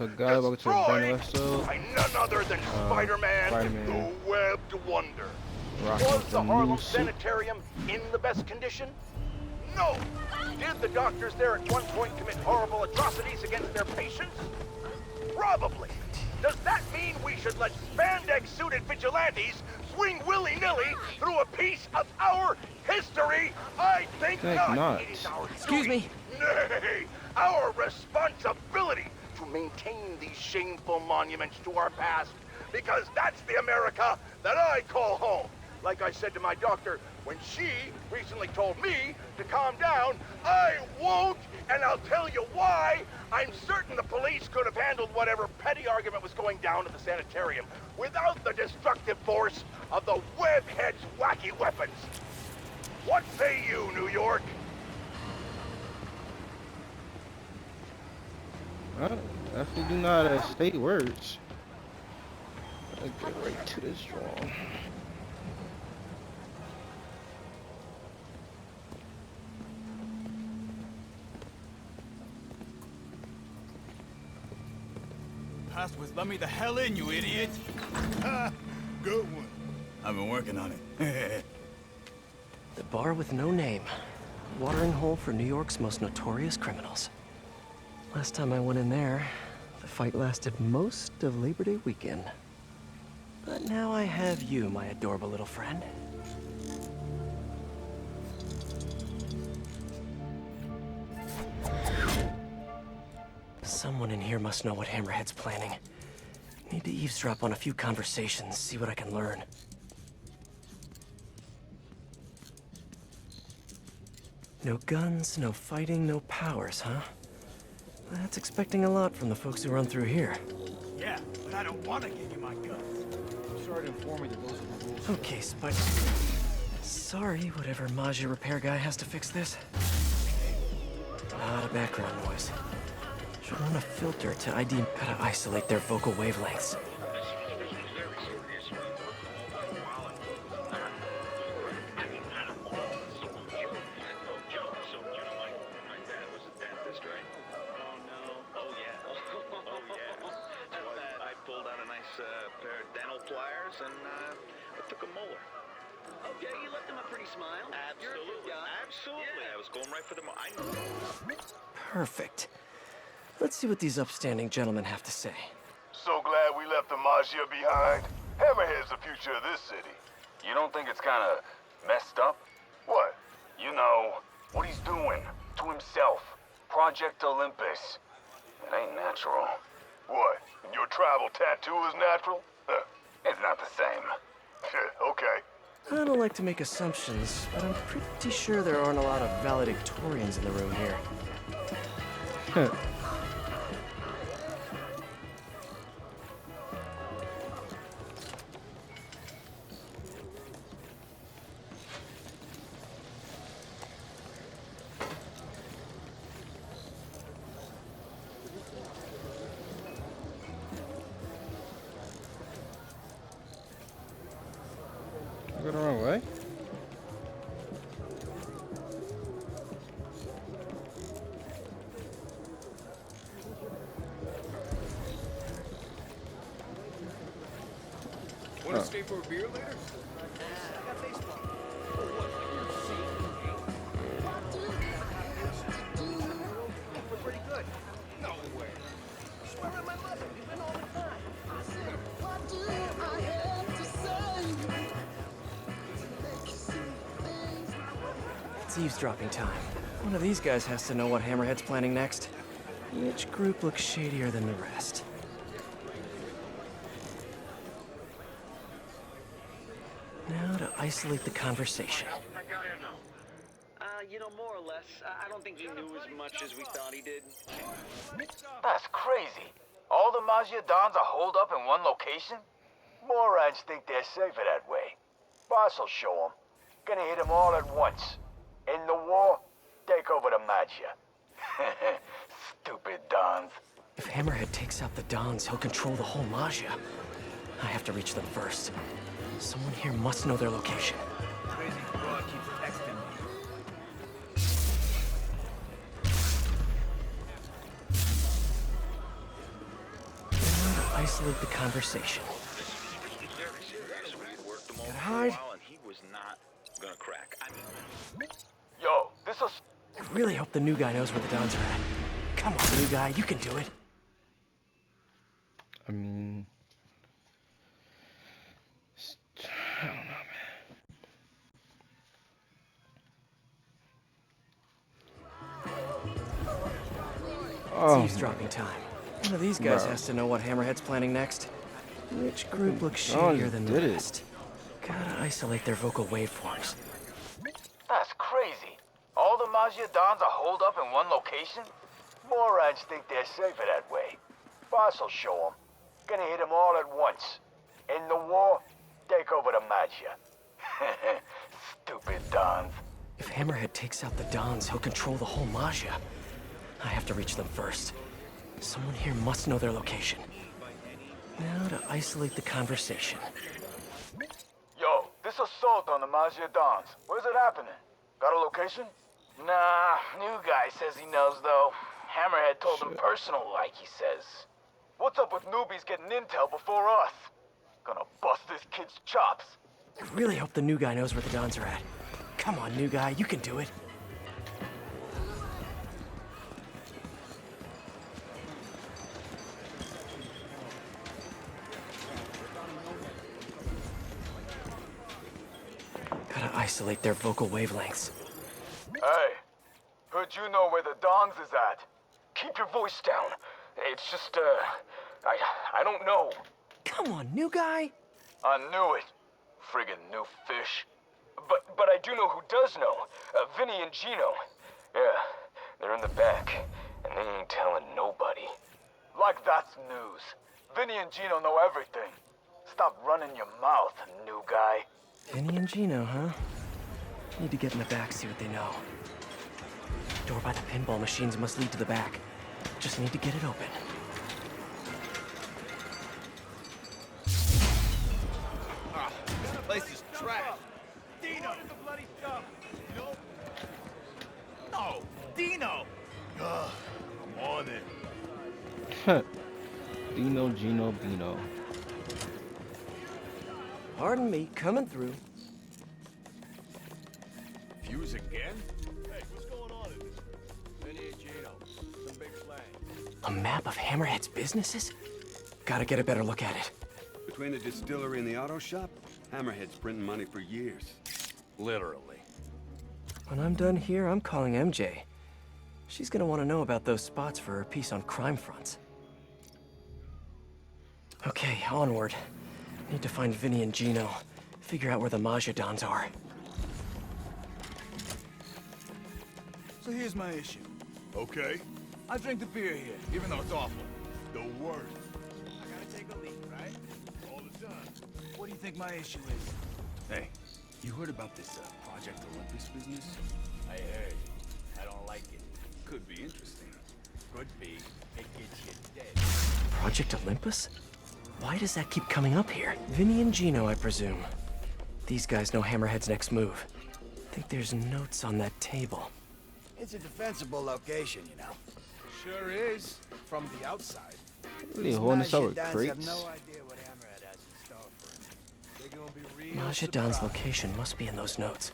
A guy walking to a brand new episode. by none other than Spiderman, Spider-Man. the Webbed Wonder. Rocking Was with the the Harlem new suit. Sanitarium in the best condition? No. Did the doctors there at one point commit horrible atrocities against their patients? Probably. Does that mean we should let spandex-suited vigilantes swing willy-nilly through a piece of our history? I think not. It is our Excuse me. Nay, our responsibility to maintain these shameful monuments to our past, because that's the America that I call home. Like I said to my doctor when she recently told me to calm down, I won't, and I'll tell you why. I'm certain the police could have handled whatever petty argument was going down at the sanitarium without the destructive force of the Webhead's wacky weapons. What say you, New York? I definitely do know how to state words. Let's get right to this drawing. Passed with "Let me the hell in, you idiot!" Ha! Good one. I've been working on it. The bar with no name. Watering hole for New York's most notorious criminals. Last time I went in there, the fight lasted most of Labor Day weekend. But now I have you, my adorable little friend. Someone in here must know what Hammerhead's planning. Need to eavesdrop on a few conversations, see what I can learn. No guns, no fighting, no powers, huh? That's expecting a lot from the folks who run through here. Yeah, but I don't want to give you my guns. Sorry to inform you that those are the rules. Okay, Spider. Sorry, whatever Maggia repair guy has to fix this. A lot of background noise. Should run a filter to ID how to isolate their vocal wavelengths. Pair of dental pliers and I took a molar. Okay, you left him a pretty smile. You're a good guy. Absolutely. Yeah. I was going right for the Perfect. Let's see what these upstanding gentlemen have to say. So glad we left the Maggia behind. Hammerhead's the future of this city. You don't think it's kind of messed up? What? You know, what he's doing to himself. Project Olympus. It ain't natural. What? And your tribal tattoo is natural? It's not the same. Okay. I don't like to make assumptions, but I'm pretty sure there aren't a lot of valedictorians in the room here. Go the wrong way. Want to stay for a beer later? We're pretty good. No way. Swear on my mother, we've been all the time. It's eavesdropping time. One of these guys has to know what Hammerhead's planning next. Which group looks shadier than the rest? Now to isolate the conversation. You know, more or less. I don't think he knew as much as we thought he did. That's crazy. All the Maggia Dons are holed up in one location? Morons think they're safer that way. Boss will show them. Gonna hit them all at once. In the war, take over the Maggia. Stupid Dons. If Hammerhead takes out the Dons, he'll control the whole Maggia. I have to reach them first. Someone here must know their location. Crazy broad keeps texting me. isolate the conversation. Very serious. We worked him over Gotta for a hide. while, and he was not gonna crack. I mean, Yo, this is... I really hope the new guy knows where the Dons are at. Come on, new guy, you can do it. I mean, I don't know, man. Oh, It's eavesdropping time. One of these guys Bro. has to know what Hammerhead's planning next. Which group looks Dons shadier than the did it. rest? Gotta isolate their vocal waveforms. That's crazy. All the Mafia Dons are holed up in one location? Morons think they're safer that way. Boss will show them. Gonna hit them all at once. In the war, take over the Mafia. Stupid Dons. If Hammerhead takes out the Dons, he'll control the whole Magia. I have to reach them first. Someone here must know their location. Now to isolate the conversation. Yo, this assault on the Mafia Dons. Where's it happening? Got a location? Nah, new guy says he knows though. Hammerhead told him personal like he says. What's up with newbies getting intel before us? Gonna bust this kid's chops. I really hope the new guy knows where the Dons are at. Come on, new guy, you can do it. Gotta isolate their vocal wavelengths. Hey, heard you know where the Dons is at. Keep your voice down. It's just, I don't know. Come on, new guy. I knew it. Friggin' new fish. But I do know who does know. Vinny and Gino. Yeah, they're in the back, and they ain't telling nobody. Like that's news. Vinny and Gino know everything. Stop running your mouth, new guy. Vinny and Gino, huh? Need to get in the back, see what they know. Door by the pinball machines must lead to the back. Just need to get it open. This place is trash. Dino! The bloody stuff. No, Dino! Ugh, I'm on it. Dino, Gino, Bino. Pardon me, coming through. Fuse again? Hey, what's going on in this? Vinny and Gino. Some big slang. A map of Hammerhead's businesses? Gotta get a better look at it. Between the distillery and the auto shop, Hammerhead's printing money for years. Literally. When I'm done here, I'm calling MJ. She's gonna want to know about those spots for her piece on crime fronts. Okay, onward. Need to find Vinny and Gino. Figure out where the Magia Dons are. So here's my issue. Okay? I drink the beer here, even though it's awful. The worst. I gotta take a leak, right? All the time. What do you think my issue is? Hey, you heard about this Project Olympus business? I heard. I don't like it. Could be interesting. Could be. It gets you dead. Project Olympus? Why does that keep coming up here? Vinny and Gino, I presume. These guys know Hammerhead's next move. Think there's notes on that table. It's a defensible location, you know. Sure is, from the outside. Really holding this up with Have crates? no idea what Hammerhead has in store for him. They're gonna be real Magia Don's surprised. location must be in those notes.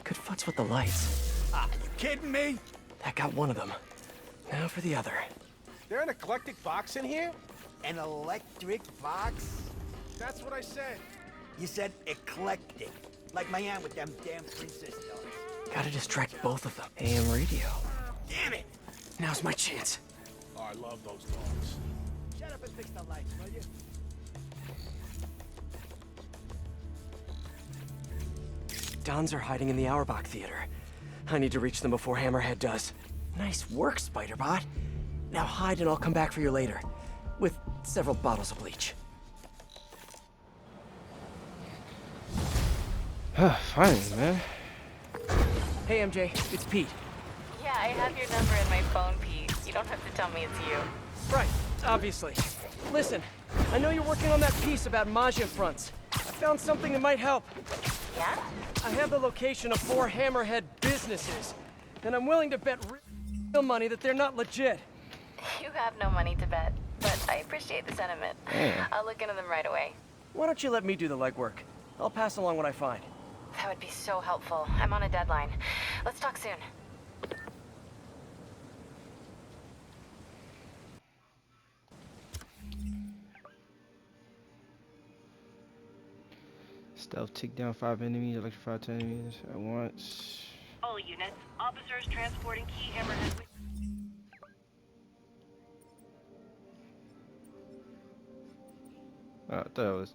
Could futz with the lights. Ah, you kidding me? That got one of them. Now for the other. There an eclectic box in here? An electric box? That's what I said. You said eclectic. Like my aunt with them damn princess dogs. Gotta distract both of them. AM radio. Damn it! Now's my chance. Oh, I love those dogs. Shut up and fix the lights, will you? Dons are hiding in the Auerbach Theater. I need to reach them before Hammerhead does. Nice work, Spiderbot. Now hide and I'll come back for you later. With several bottles of bleach. Finally, man. Hey, MJ, it's Pete. Yeah, I have your number in my phone, Pete. You don't have to tell me it's you. Right, obviously. Listen, I know you're working on that piece about Magia fronts. I found something that might help. Yeah? I have the location of 4 Hammerhead businesses, and I'm willing to bet real money that they're not legit. You have no money to bet. but I appreciate the sentiment. Damn. I'll look into them right away. Why don't you let me do the legwork? I'll pass along what I find. That would be so helpful. I'm on a deadline. Let's talk soon. Stealth, take down 5 enemies, electrify 10 enemies at once. All units, officers transporting key Hammerhead with... I thought it was,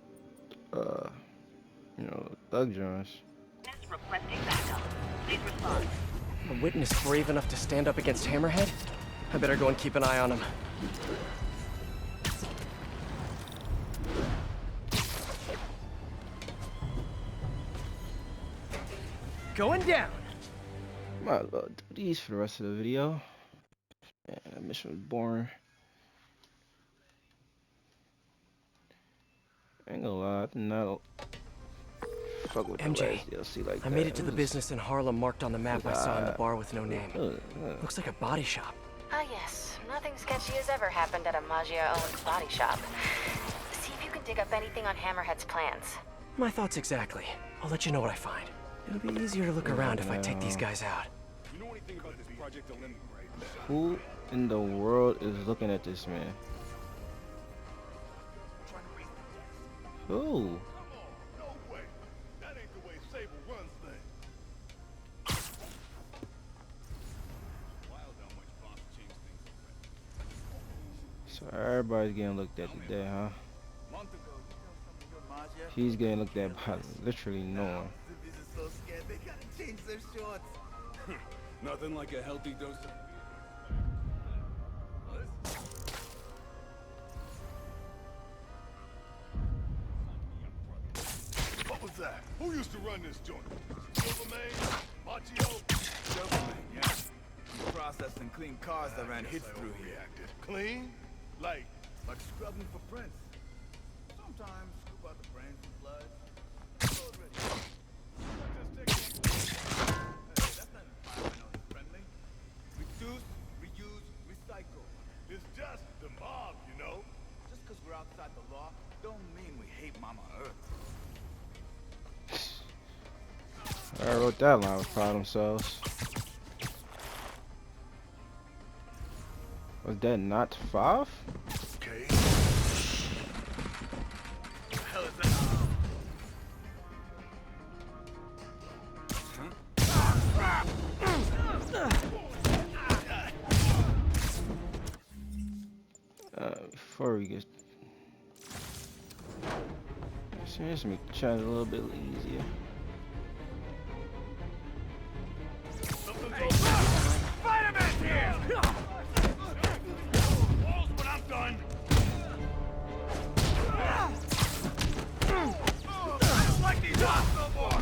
thug joints. Requesting backup. Please respond. A witness brave enough to stand up against Hammerhead? I better go and keep an eye on him. Going down! Might as well do these for the rest of the video. Man, that mission was boring. I ain't gonna lie, I did not fuck with MJ, the last DLC like that. I made it to the business in Harlem marked on the map I saw in the bar with no name. Looks Looks like a body shop. Ah, yes. Nothing sketchy has ever happened at a Maggia-owned body shop. See if you can dig up anything on Hammerhead's plans. My thoughts exactly. I'll let you know what I find. It'll be easier to look around if I take these guys out. You know anything about this project dilemma, right? who in the world is looking at this man? Who? Come on, no way. That ain't the way Sable runs things. Wild how much Boss changed things So everybody's getting looked at today, huh? He's getting looked at by literally no one. So scared they gotta change their shorts. Nothing like a healthy dose of... What was that? Who used to run this joint? Silverman? Machio? Silverman, yeah. He processed and cleaned cars that ran hits through here. Clean? Like Scrubbing for prints. Sometimes scoop out the brains and blood. That's not environmentally friendly. Reduce, reuse, recycle. It's just the mob, you know? Just because we're outside the law, don't mean we hate Mama Earth. I wrote that line was proud of themselves. Was that not 5? Okay. What the hell is that? Before we get, let's make the challenge a little bit easier. Spiderman's here! Walls when I'm done! I don't like these odds no more!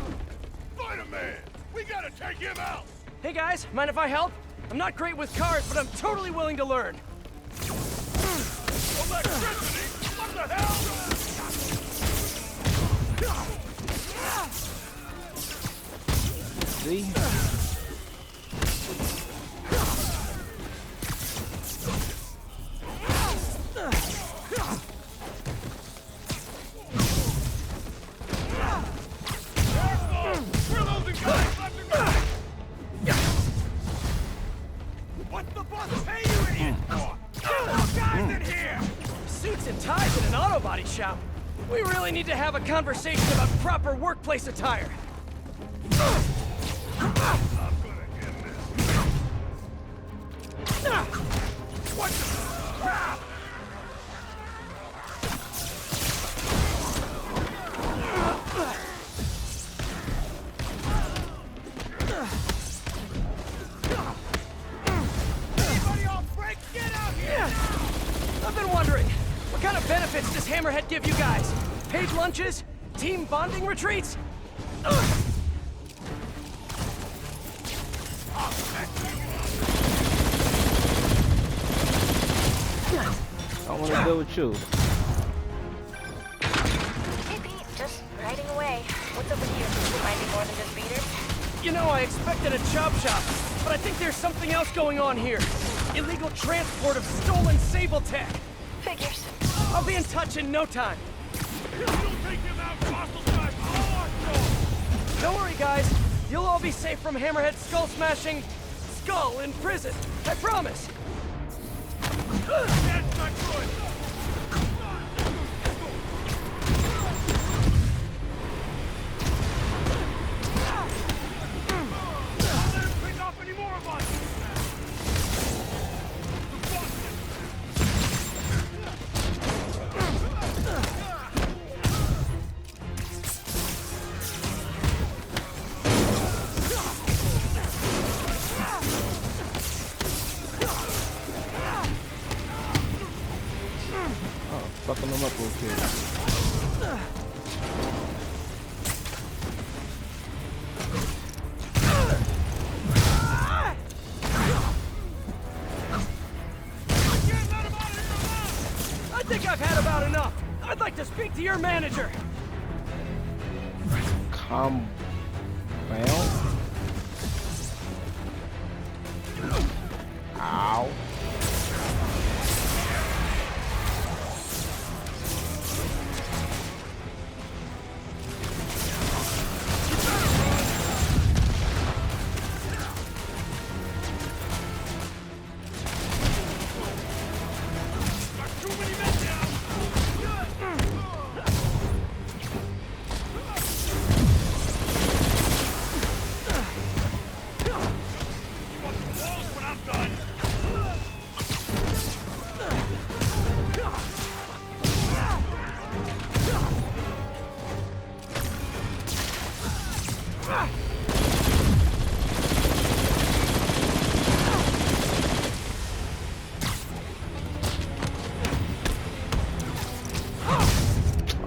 Spider-Man! We gotta take him out! Hey guys, mind if I help? I'm not great with cars, but I'm totally willing to learn. Electricity? What the hell? See? We're losing guys left and right! What's the boss pay you idiots for? Get more guys in here! Suits and ties in an auto body shop. We really need to have a conversation about proper workplace attire. I'm gonna end this. What the crap? Anybody on break? Get out here! I've been wondering, what kind of benefits does Hammerhead give you guys? Paid lunches? Team bonding retreats? I want to deal with you. Hey Pete, just riding away. What's up with you? Finding more than just beaters? You know, I expected a chop shop, but I think there's something else going on here. Illegal transport of stolen Sable tech. Figures. I'll be in touch in no time. Don't worry, guys. You'll all be safe from Hammerhead's skull-smashing skull in prison. I promise. That's not good! Don't let him pick off any more of us! Fucking them up real quick. I think I've had about enough. I'd like to speak to your manager. Calm down. Ow.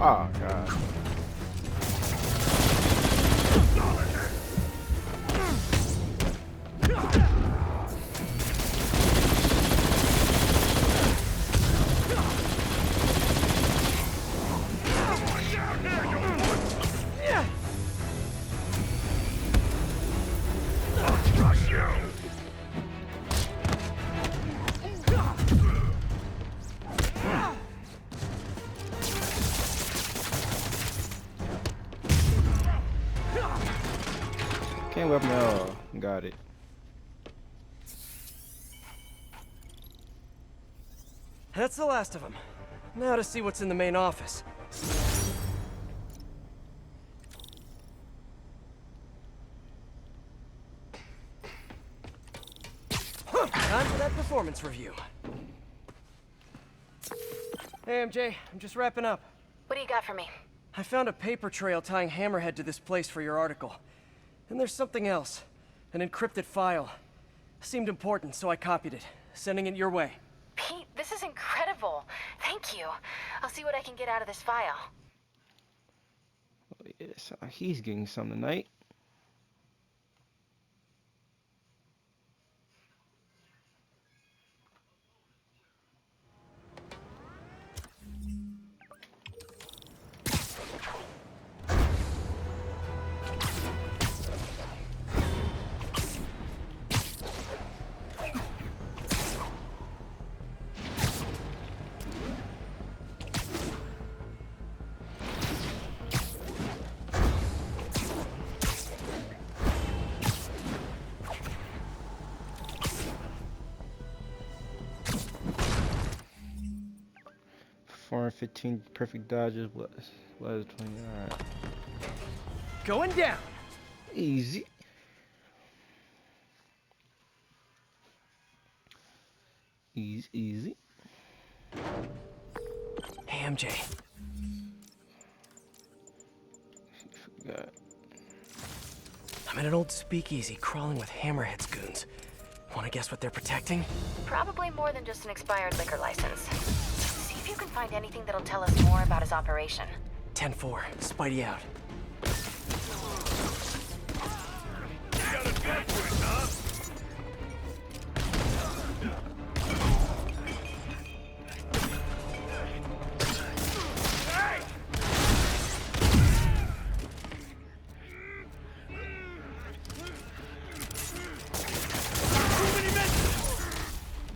Oh, God. Can't weapon at all. Got it. That's the last of them. Now to see what's in the main office. Time for that performance review. Hey, MJ, I'm just wrapping up. What do you got for me? I found a paper trail tying Hammerhead to this place for your article. And there's something else. An encrypted file. Seemed important, so I copied it. Sending it your way. Pete, this is incredible. Thank you. I'll see what I can get out of this file. Oh, yes, he's getting some tonight. Four 15 perfect dodges. What is 20? Alright. Going down. Easy. Easy. Hey, MJ. Forgot. I'm in an old speakeasy crawling with Hammerhead's goons. Wanna guess what they're protecting? Probably more than just an expired liquor license. See if you can find anything that'll tell us more about his operation. 10-4. Spidey out. You got a gun to it, huh? Hey! Too many men!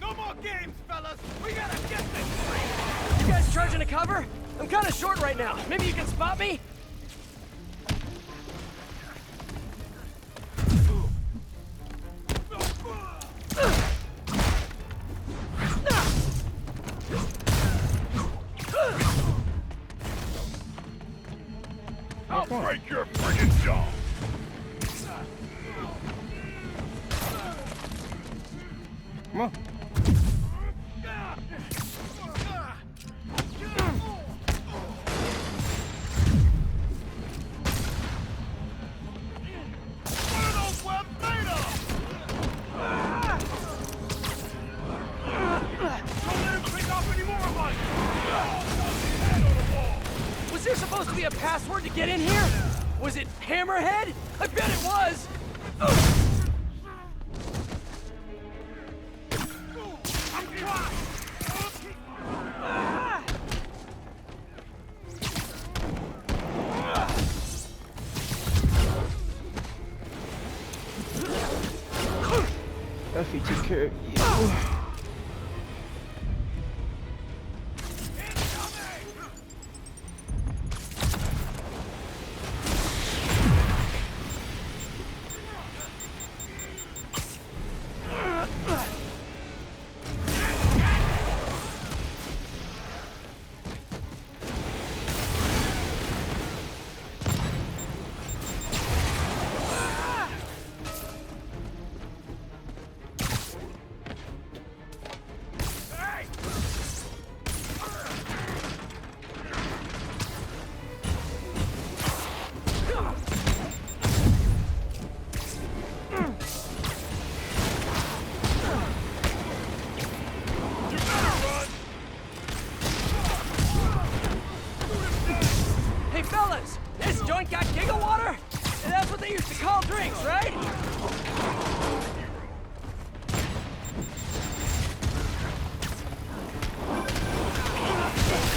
No more games, fellas! We gotta get this! kind of short right now. Maybe you can spot me? I'll break your friggin' jaw! Come on. What are those webs made of? Don't let him pick off any more of us! Head on the wall! Was there supposed to be a password to get in here? Was it Hammerhead? I bet it was! I'm trying! Effie took care of you. Hey fellas, this joint got gigawater? And that's what they used to call drinks, right?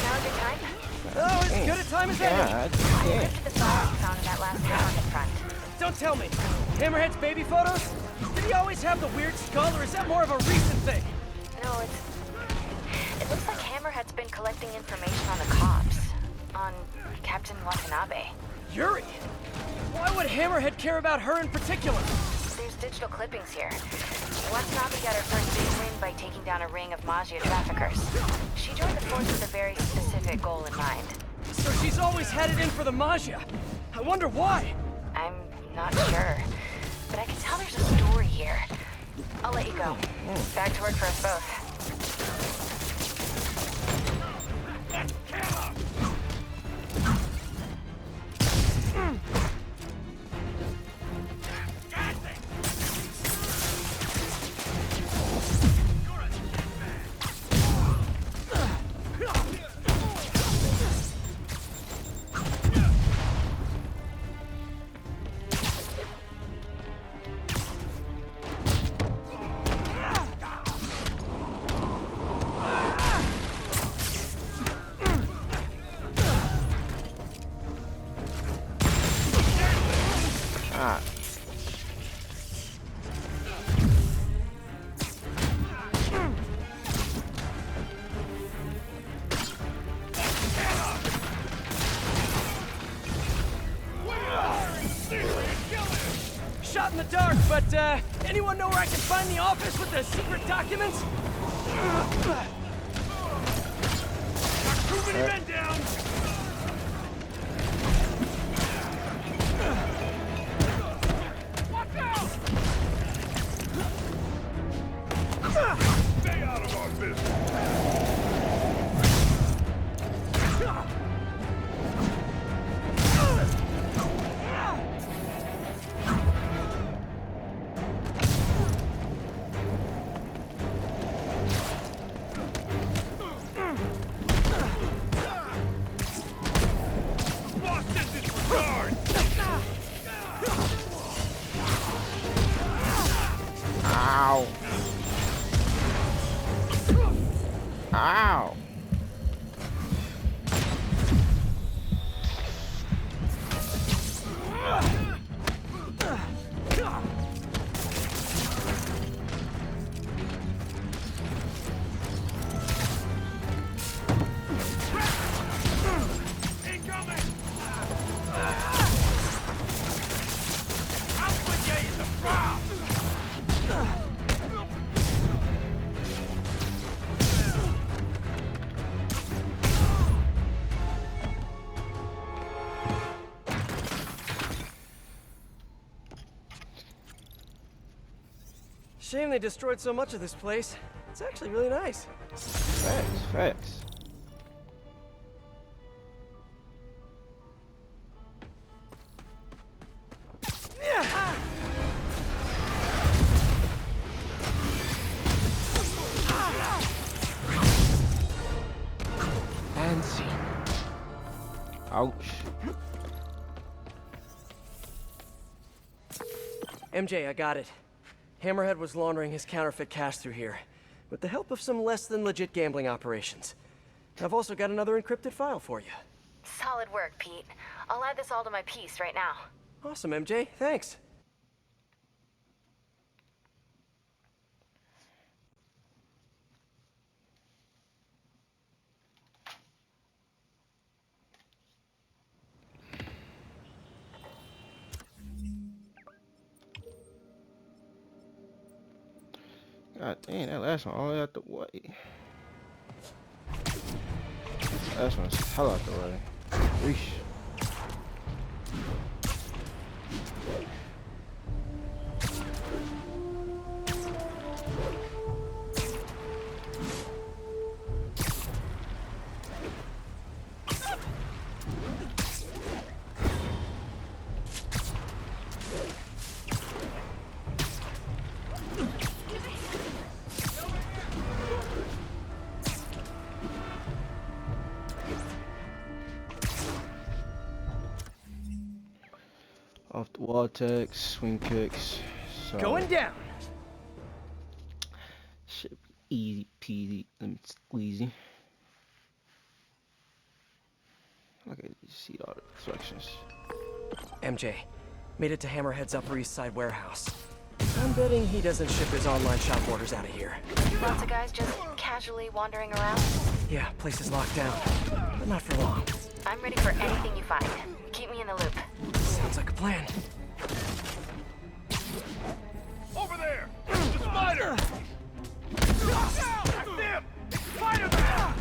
Now a good time? Oh, as good a time as any. God Look damn. at the song we found in that last town in front. Don't tell me. Hammerhead's baby photos? Did he always have the weird skull, or is that more of a recent thing? No, it looks like Hammerhead's been collecting information on the cops. On Captain Watanabe. Yuri? Why would Hammerhead care about her in particular? There's digital clippings here. Watanabe got her first big win by taking down a ring of Maggia traffickers. She joined the force with a very specific goal in mind. So she's always had it in for the Maggia. I wonder why. I'm not sure, but I can tell there's a story here. I'll let you go. Back to work for us both. Ah. Shot in the dark, but anyone know where I can find the office with the secret documents? Got too many men down! Watch out! Stay out of our business! Ow. Ow. Shame they destroyed so much of this place. It's actually really nice. Facts, facts. Fancy. Ouch. MJ, I got it. Hammerhead was laundering his counterfeit cash through here, with the help of some less than legit gambling operations. I've also got another encrypted file for you. Solid work, Pete. I'll add this all to my piece right now. Awesome, MJ. Thanks. God dang, that last one all the way out the way. Last one's hell out the way. Reesh. Off the wall attacks, swing kicks. So Going down. should be easy peasy and squeezy. Okay, you see all the instructions. MJ, made it to Hammerhead's Upper East Side warehouse. I'm betting he doesn't ship his online shop orders out of here. Lots of guys just casually wandering around. Yeah, place is locked down, but not for long. I'm ready for anything you find. Keep me in the loop. Sounds like a plan. Over there! The spider! That's him! It's Spiderman!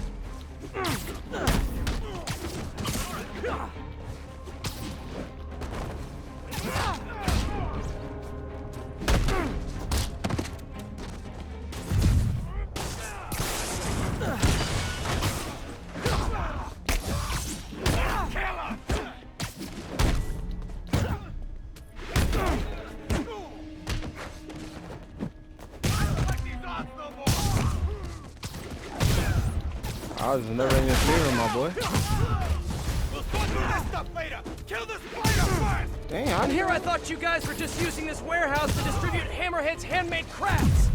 I was never in your favor, my boy. We'll go through this stuff later! Kill the spider first! Dang, And here I thought you guys were just using this warehouse to distribute Hammerhead's handmade crafts.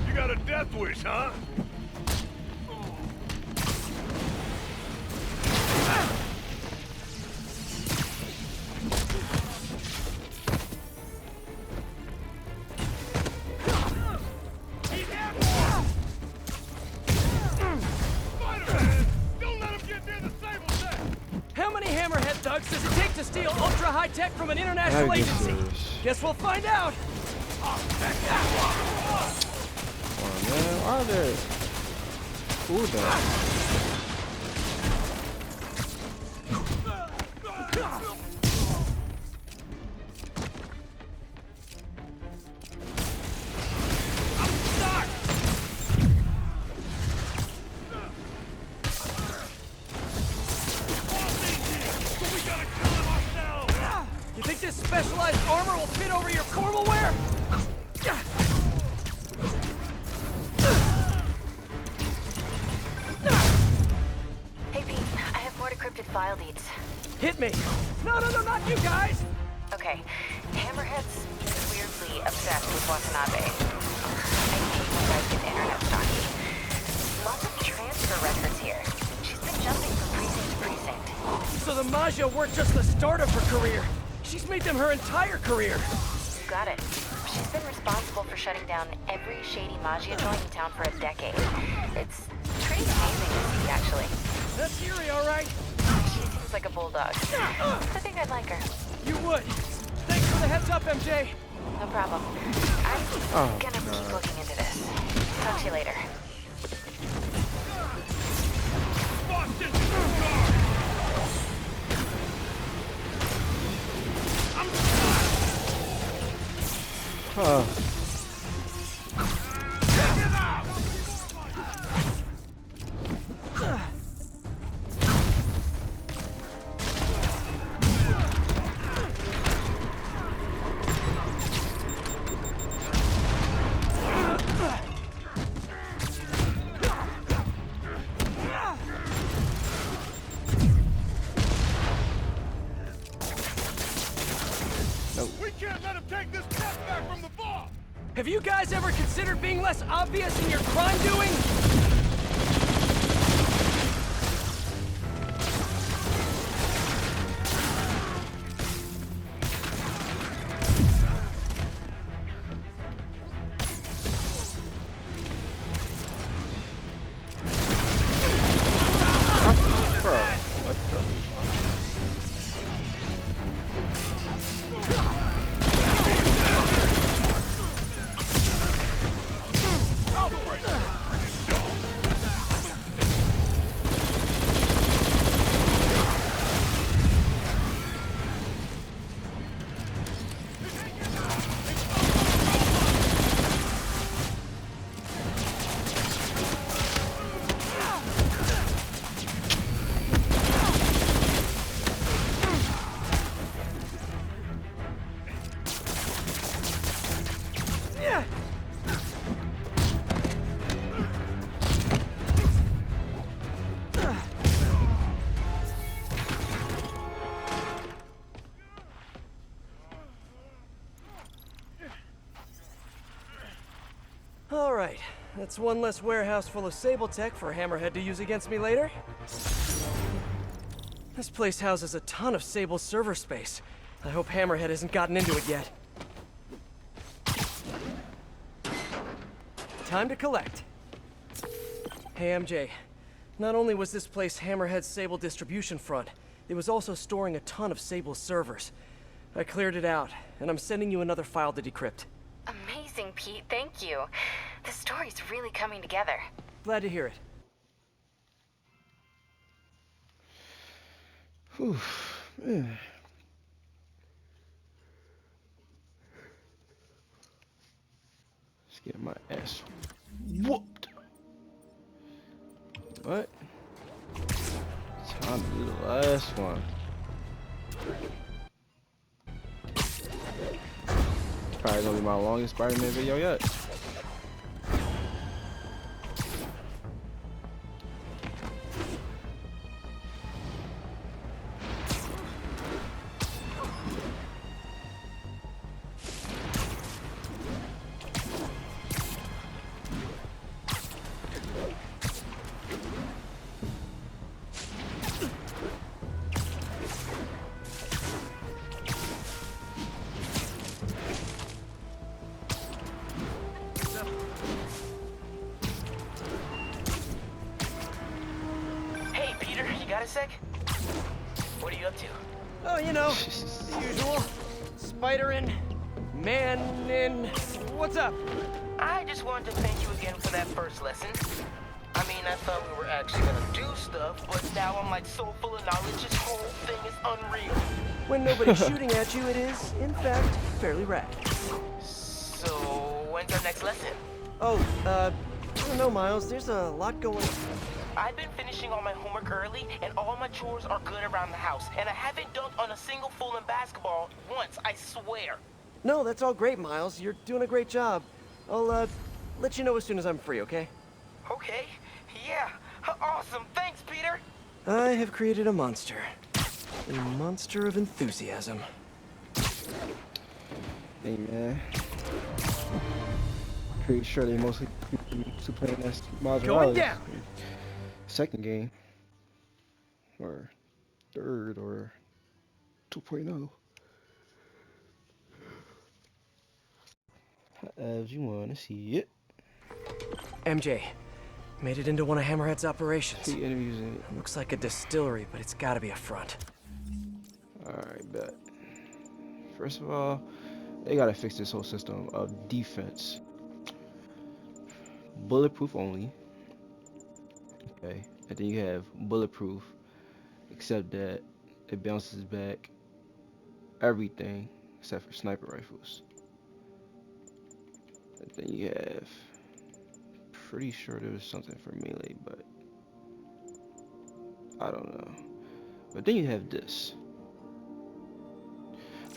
You got a death wish, huh? How many Hammerhead thugs does it take to steal ultra-high tech from an international Gotta get agency? serious. Guess we'll find out. Oh man, why are there cooldowns? You think this specialized armor will fit over your formal wear? Hey, Pete, I have more decrypted file deeds. Hit me. No, not you guys. Okay, Hammerhead's weirdly obsessed with Watanabe. I hate when guys get internet stalking. Lots of transfer records here. She's been jumping from precinct to precinct. So the Magia weren't just the start of her career. She's made them her entire career. You got it. She's been responsible for shutting down every shady Magia joint in town for a decade. It's pretty amazing to see, actually. That's eerie, all right. She's looks like a bulldog. I think I'd like her. You would. Thanks for the heads up, MJ. No problem. I'm gonna keep looking into this. Talk to you later. Huh. We can't let him take this step back from the ball! Have you guys ever considered being less obvious in your crime doing? Bro, what the? All right, that's one less warehouse full of Sable tech for Hammerhead to use against me later. This place houses a ton of Sable server space. I hope Hammerhead hasn't gotten into it yet. Time to collect. Hey, MJ. Not only was this place Hammerhead's Sable distribution front, it was also storing a ton of Sable servers. I cleared it out, and I'm sending you another file to decrypt. Amazing, Pete. Thank you. The story's really coming together. Glad to hear it. Whew, man. Let's get my ass whooped. What? Time to do the last one. Probably gonna be my longest Spider-Man video yet. Got a sec? What are you up to? Oh, you know, the usual. Spiderin', man-in'. What's up? I just wanted to thank you again for that first lesson. I mean, I thought we were actually gonna do stuff, but now I'm like so full of knowledge, this whole thing is unreal. When nobody's shooting at you, it is, in fact, fairly rad. So, when's our next lesson? Oh, I don't know, Miles. There's a lot going on. I've been finishing all my homework early, and all my chores are good around the house. And I haven't dunked on a single fool in basketball once, I swear. No, that's all great, Miles. You're doing a great job. I'll, let you know as soon as I'm free, okay? Okay, yeah, awesome. Thanks, Peter. I have created a monster. A monster of enthusiasm. Hey, man. Pretty sure they mostly playing that Miles Going down. Second game. Or third or 2.0. As you want to see it. MJ, Made it into one of Hammerhead's operations. Key enemies in it. Looks like a distillery, but it's gotta be a front. Alright, bet. First of all, they gotta fix this whole system of defense. Bulletproof only. Okay. And then you have bulletproof, except that it bounces back everything except for sniper rifles. And then you have, pretty sure there was something for melee, but I don't know. But then you have this.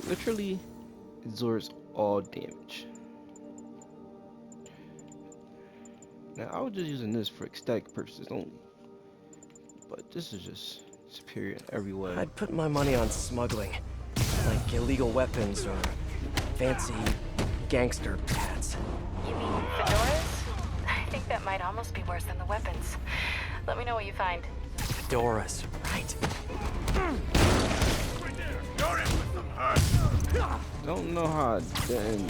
Literally absorbs all damage. Now I was just using this for aesthetic purposes only, but this is just superior in every way. I'd put my money on smuggling, like illegal weapons or fancy gangster hats. You mean fedoras? I think that might almost be worse than the weapons. Let me know what you find. Fedoras, right. Don't know how I didn't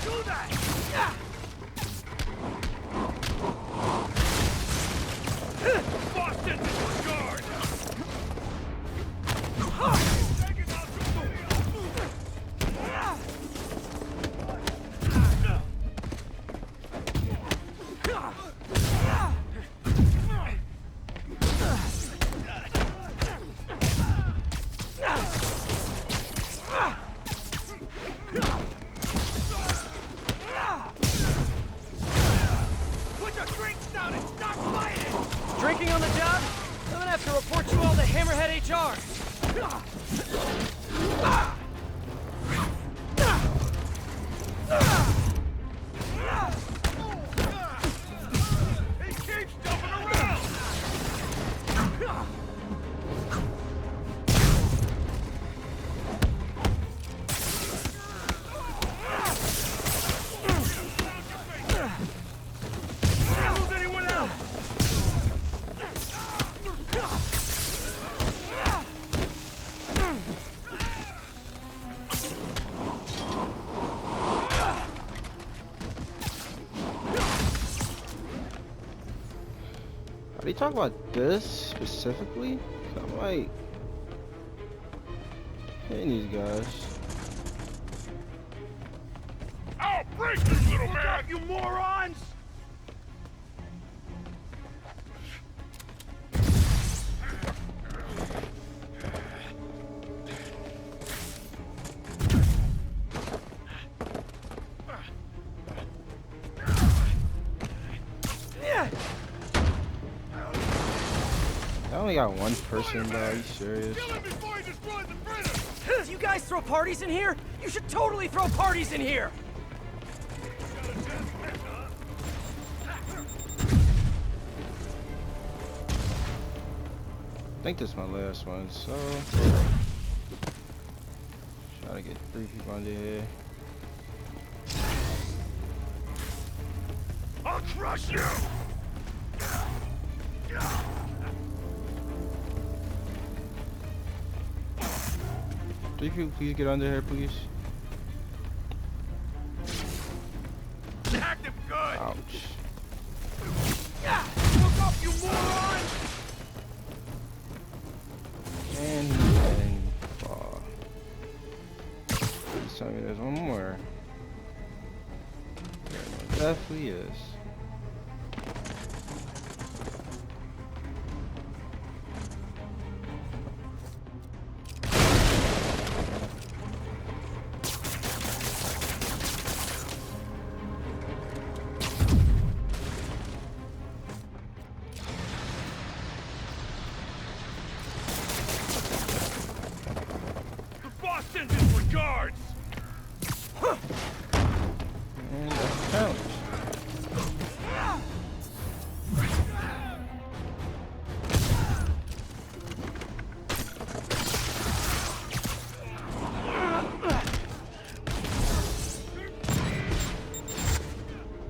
Do that! Boston, guard! Put your drinks down and stop fighting! Drinking on the job? I'm gonna have to report you all to Hammerhead HR. He keeps jumping around! Lose anyone else! Are they talking about this specifically? I'm like, hitting these guys. I'll break this little man! You morons! I only got one person, bro. Are you serious? Kill him before he destroys the printer! Do you guys throw parties in here? You should totally throw parties in here! I think this is my last one, so try to get 3 people under here. I'll crush you! 3 people, please get under here, please. Act him good! Ouch. Look up, you moron! And he's getting far. Please tell me there's one more. There definitely is. Boss sends his regards! And that's a challenge.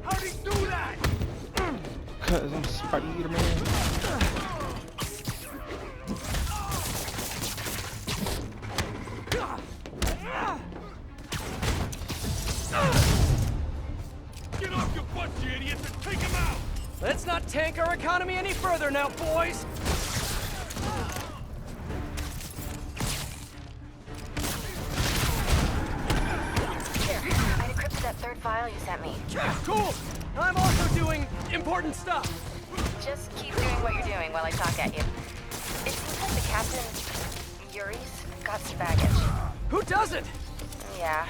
How'd he do that? Cause I'm Spiderman. Get off your butt economy any further now, boys! Here, I decrypted that third file you sent me. Cool! I'm also doing important stuff. Just keep doing what you're doing while I talk at you. It seems like the captain, Yuri's, got some baggage. Who doesn't? Yeah.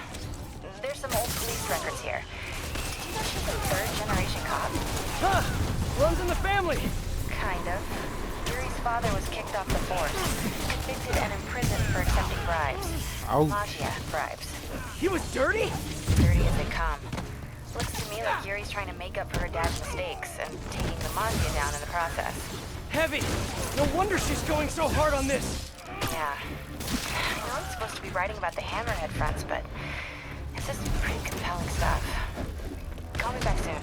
There's some old police records here. Did you know she's a third-generation cop? Huh! Runs in the family! Kind of. Yuri's father was kicked off the force, convicted and imprisoned for accepting bribes. Ouch. Mafia bribes. He was dirty? Dirty as they come. Looks to me like Yuri's trying to make up for her dad's mistakes and taking the mafia down in the process. Heavy! No wonder she's going so hard on this! Yeah. I know I'm supposed to be writing about the Hammerhead fronts, but this is pretty compelling stuff. Call me back soon.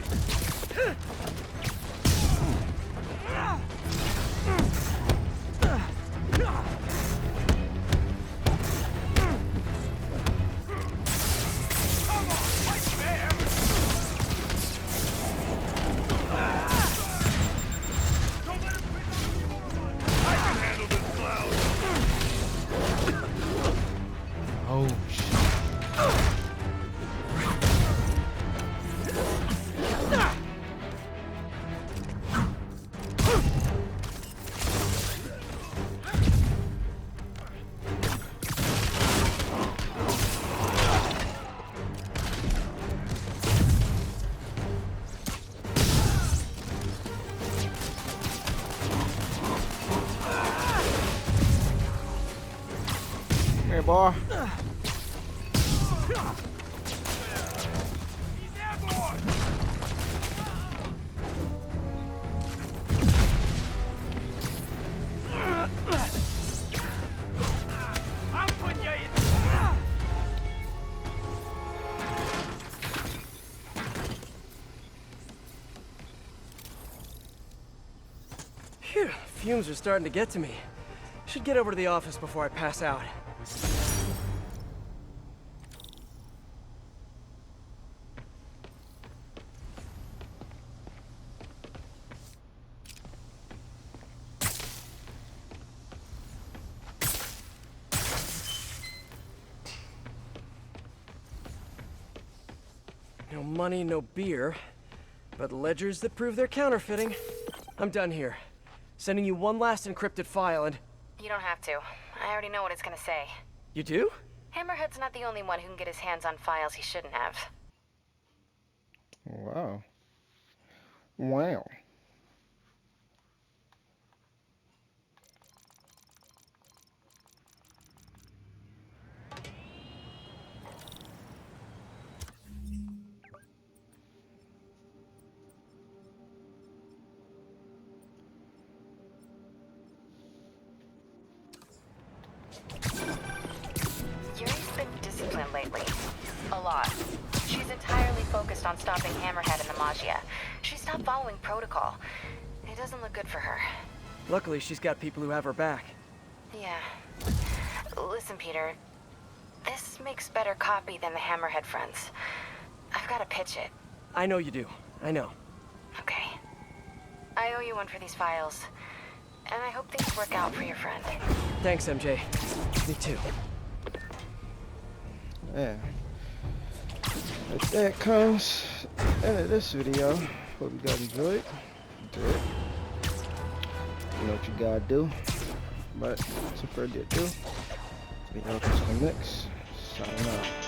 Oh, shit. Come here, boy. Phew, fumes are starting to get to me. Should get over to the office before I pass out. No money, no beer, but ledgers that prove they're counterfeiting. I'm done here. Sending you one last encrypted file and... You don't have to. I already know what it's gonna say. You do? Hammerhead's not the only one who can get his hands on files he shouldn't have. Wow. Wow. Yuri's been disciplined lately. A lot. She's entirely focused on stopping Hammerhead and the Magia. She stopped following protocol. It doesn't look good for her. Luckily, she's got people who have her back. Yeah. Listen, Peter. This makes better copy than the Hammerhead fronts. I've got to pitch it. I know you do. I know. Okay. I owe you one for these files. And I hope things work out for your friend. Thanks, MJ. Me too. Yeah. But that comes the end of this video. Hope you guys enjoyed. Do it. You know what you gotta do. But without further ado, video comes next. Sign out.